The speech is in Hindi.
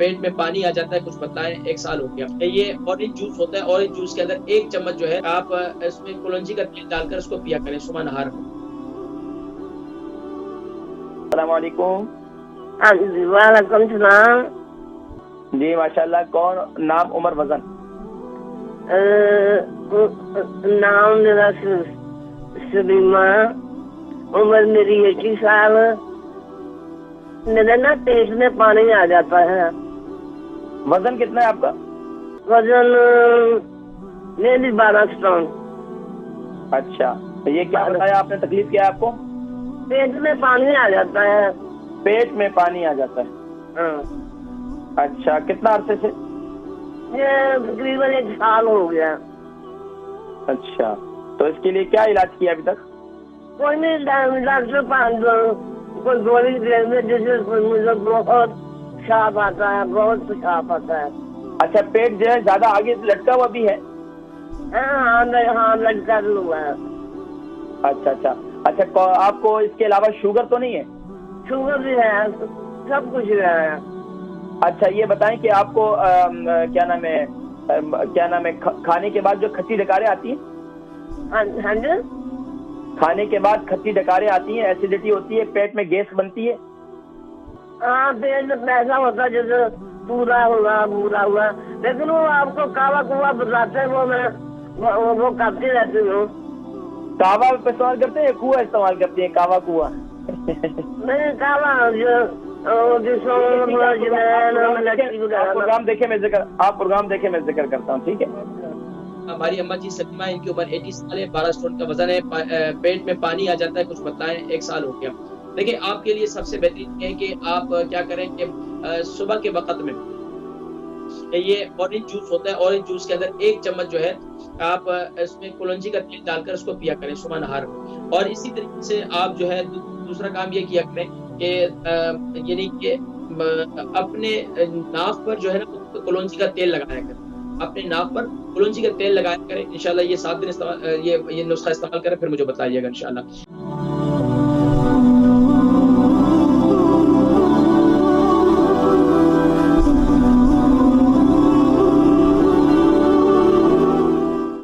पेट में पानी आ जाता है, कुछ बताएं, 1 साल हो गया। ये ऑरेंज जूस होता है, ऑरेंज जूस के अंदर 1 चम्मच जो है आप इसमें कुलंजी का तेल डालकर उसको पिया करें सुबह नहार में। अस्सलाम वालेकुम। हाँ जी, वालेकुम सलाम। जी माशाल्लाह। कौन? नाम, उम्र, वजन? नाम मेरा सलीमा, उम्र मेरी 80 साल। मेरे ना पेट में पानी आ जाता है। वजन कितना है आपका? वजन मेरी 12 स्टोन। अच्छा, तो ये क्या बताया आपने, तकलीफ क्या है आपको? पेट में पानी आ जाता है। पेट में पानी आ जाता है? हाँ। अच्छा, कितना अरसे से? ये तकरीबन 1 साल हो गया। अच्छा, तो इसके लिए क्या इलाज किया अभी तक? कोई नहीं, डॉक्टर कोई गोली दे दे जिससे मुझे बहुत साफ आता है, बहुत साफ आता है। अच्छा, पेट जो है ज्यादा आगे से लटका हुआ भी है? हाँ, लटका हुआ है। अच्छा अच्छा अच्छा, आपको इसके अलावा शुगर तो नहीं है? शुगर भी है, सब कुछ है। अच्छा, ये बताएं कि आपको क्या नाम है खाने के बाद जो खट्टी डकारें आती हैं? हाँ जी। खाने के बाद खट्टी डकारें आती हैं, एसिडिटी होती है, पेट में गैस बनती है? हाँ, पेट में पैसा होता है, जैसे पूरा हुआ, लेकिन वो आपको कावा कुआ बताते हैं, वो करती रहती हूँ। कावा इस्तेमाल करते हैं या कुआ इस्तेमाल करते हैं? कावा कुआ नहीं, कावा जो प्रोग्राम देखे मैं जिक्र करता हूँ, ठीक है? हमारी अम्मा जी सलीमा, इनकी उम्र 80 साल है, 12 स्टोन का वजन है, पेट में पानी आ जाता है, कुछ बताएं, 1 साल हो गया। देखिए, आपके लिए सबसे बेहतरीन है कि आप क्या करें कि सुबह के वक्त में ये ऑरेंज जूस होता है, ऑरेंज जूस के अंदर 1 चम्मच जो है आप इसमें कुलंजी का तेल डालकर उसको पिया करें सुबह नहार में। और इसी तरीके से आप जो है दूसरा काम ये किया करें कि यानी कि अपने नाक पर जो है ना कुलंजी का तेल लगाया करें, अपने नाक पर कुलंजी का तेल लगाया करें। इंशाल्लाह ये 7 दिन ये नुस्खा इस्तेमाल करें, फिर मुझे बताइएगा इंशाल्लाह।